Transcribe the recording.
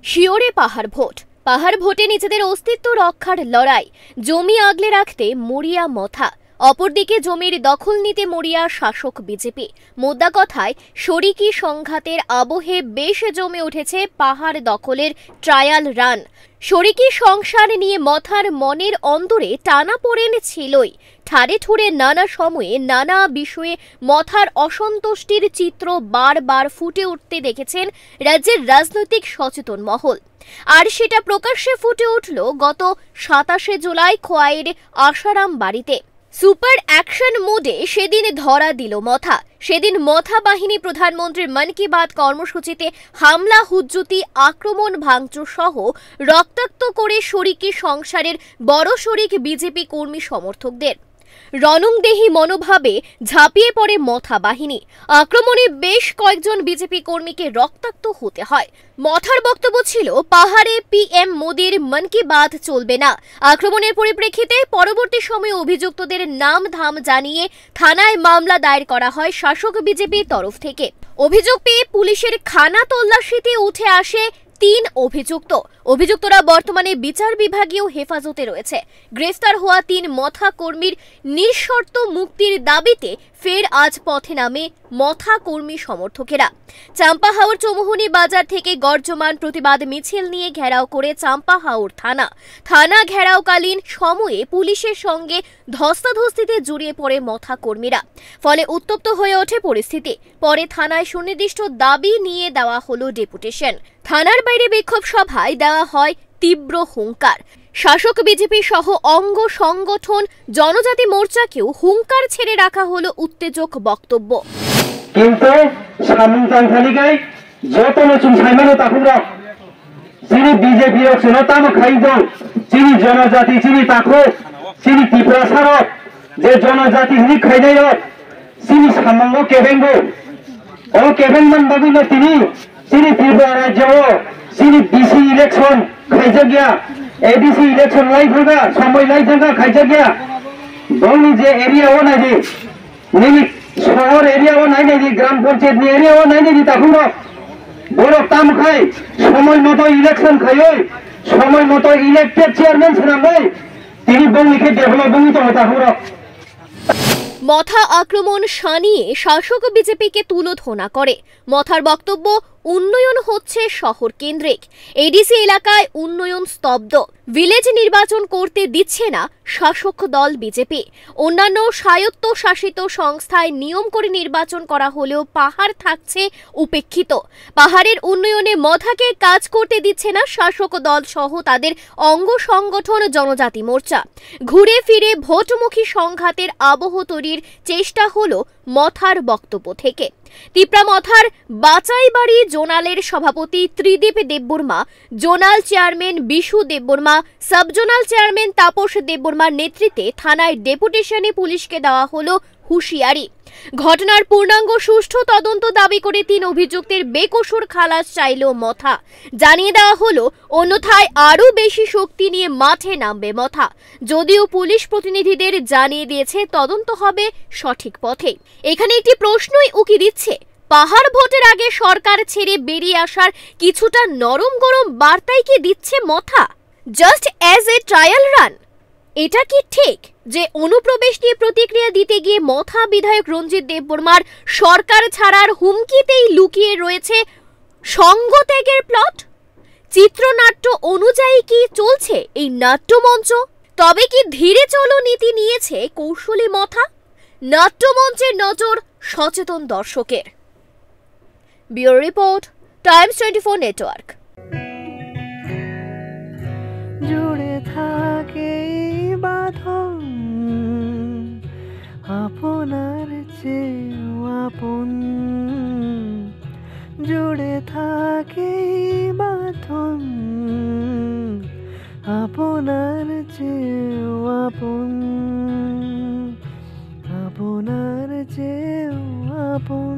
শিওরে পাহাড় ভোট। পাহাড় ভোটে নিজেদের অস্তিত্ব রক্ষার লড়াই। জমি আগলে রাখতে মরিয়া মথা। অপরদিকে জমির দখল নিতে মরিয়া শাসক বিজেপি। মোদ্দা কথায় শরিকি সংঘাতের আবহে বেশ জমে উঠেছে পাহাড় দখলের ট্রায়াল রান। শরিকি সংসার নিয়ে মথার মনের অন্দরে টানাপোড়েন ছিলই। ঠাড়ে ঠুড়ে নানা সময়ে নানা বিষয়ে মথার অসন্তুষ্টির চিত্র বারবার ফুটে উঠতে দেখেছেন রাজ্যের রাজনৈতিক সচেতন মহল। আর সেটা প্রকাশ্যে ফুটে উঠল গত 27 জুলাই খোয়াইয়ের আশারাম বাড়িতে। সুপার অ্যাকশন মোডে সেদিন ধরা দিল মথা। সেদিন মথা বাহিনী প্রধানমন্ত্রীর মন কি বাত কর্মসূচিতে হামলা, হুজ্জুতি, আক্রমণ, ভাঙচুর সহ রক্তাক্ত করে শরিকি সংসারের বড় শরিক বিজেপি কর্মী সমর্থকদের। রণংদেহী মনোভাবে ঝাঁপিয়ে পড়ে মথা বাহিনী। আক্রমণে বেশ কয়েকজন বিজেপি কর্মীকে রক্তাক্ত হতে হয়। মথার বক্তব্য ছিল, পাহাড়ে পিএম মোদির মন কি বাত চলবে না। আক্রমণের পরিপ্রেক্ষিতে পরবর্তী সময়ে অভিযুক্তদের নাম ধাম জানিয়ে থানায় মামলা দায়ের করা হয় শাসক বিজেপির তরফ থেকে। অভিযোগ পেয়ে পুলিশের খানা তল্লাশিতে উঠে আসে 3 অভিযুক্ত। অভিযুক্তরা বর্তমানে বিচার বিভাগীয় হেফাজতে রয়েছে। গ্রেফতার হওয়া 3 মথা কর্মীর নিঃশর্ত মুক্তির দাবিতে ফের আজ পথে নামে মথা কর্মী সমর্থকেরা। চাম্পাহাওর চৌমুহনী বাজার থেকে গর্জমান প্রতিবাদ মিছিল নিয়ে ঘেরাও করে চাম্পাহাওর থানা ঘেরাওকালীন সময়ে পুলিশের সঙ্গে ধস্তাধস্তিতে জড়িয়ে পড়ে মথা কর্মীরা। ফলে উত্তপ্ত হয়ে ওঠে পরিস্থিতি। পরে থানায় সুনির্দিষ্ট দাবি নিয়ে দেওয়া হলো ডেপুটেশন। থানার বাইরে বিক্ষোভ সভায় দেওয়া হয় তীব্র হুঙ্কার। শাসক বিজেপি সহ অঙ্গ সংগঠন জনজাতি মোর্চাকেও হুঙ্কার ছেড়ে রাখা হলো উত্তেজক বক্তব্য। কিন্তু সামন্তান তালিকায় যত নতুন সাইমানো তাকুরা যিনি বিজেপি জনতাম খাইদ যিনি জনজাতি যিনি তাকো যিনি ত্রিপুরা সারক যে জনজাতি যিনি খাইনাই যিনি সামান্য কেবেঙ্গ ও কেবেংমান বাবিল তিনি ত্রিপুরা রাজ্য যিনি ডিসি ইলেকশন খাইজা গিয়া এডিসি ইলেকশন লাই থাকা সময় লাই থাকা খাইজা গিয়া বংনি যে এরিয়াও নাই যে নিমি শহর এরিয়াও নাই নাই গ্রাম পঞ্চায়েত এরিয়াও নাই নাই তখন বড় কাম খাই সময় মতো ইলেকশন খাই সময় মতো ইলেক্টেড চেয়ারম্যান ছিলাম তিনি বংনিকে ডেভেলপ তো তখন। মথা আক্রমণ শানিয়ে শাসক বিজেপিকে তুলোধনা করে। মথার বক্তব্য, উন্নয়ন হচ্ছে শহর কেন্দ্রিক। এডিসি এলাকায় উন্নয়ন স্তব্ধ। ভিলেজ নির্বাচন করতে দিচ্ছে না শাসক দল বিজেপি। অন্যান্য স্বায়ত্তশাসিত সংস্থায় নিয়ম করে নির্বাচন করা হলেও পাহাড় থাকছে উপেক্ষিত। পাহাড়ের উন্নয়নে মথাকে কাজ করতে দিচ্ছে না শাসক দল সহ তাদের অঙ্গ সংগঠন জনজাতি মোর্চা। ঘুরে ফিরে ভোটমুখী সংঘাতের আবহ তৈরির চেষ্টা হলো মথার বক্তব্য থেকে। তিপ্রা মথার বাচাইবাড়ি জোনালের সভাপতি Tridip Debbarma, zonal chairman Bishu Debbarma, sub zonal chairman Tapas দেববর্মার নেতৃত্বে থানায় ডেপুটেশনে পুলিশকে দেওয়া হলো হুঁশিয়ারি। ঘটনার পূর্ণাঙ্গ সুষ্ঠু তদন্ত দাবি করে 3 অভিযুক্তের বেকসুর খালাস চাইল মথা। জানিয়ে দেওয়া হলো অন্যথায় আরও বেশি শক্তি নিয়ে মাঠে নামবে মথা। যদিও পুলিশ প্রতিনিধিদের জানিয়ে দিয়েছে তদন্ত হবে সঠিক পথে। এখানে একটি প্রশ্নই উকি দিচ্ছে, পাহাড় ভোটের আগে সরকার ছেড়ে বেরিয়ে আসার কিছুটা নরম গরম বার্তাই কি দিচ্ছে Motha, just as a trial run? এটা কি ঠিক যে অনুপ্রবেশ নিয়ে প্রতিক্রিয়া দিতে গিয়ে মথা বিধায়ক রঞ্জিত দেববর্মার সরকার ছাড়ার হুমকিতেই লুকিয়ে রয়েছে সঙ্গত্যাগের প্লট? চিত্রনাট্য অনুযায়ী কি চলছে এই নাট্যমঞ্চ? তবে কি ধীরে চলো নীতি নিয়েছে কৌশলী মথা? নাট্যমঞ্চের নজর সচেতন দর্শকের। Bureau report, Times 24 network. জুড়ে থাকে বাঁধন আপনার চেয়েও আপন, জুড়ে থাকে বাঁধন আপনার চেয়েও আপন, আপনার চেয়েও আপন।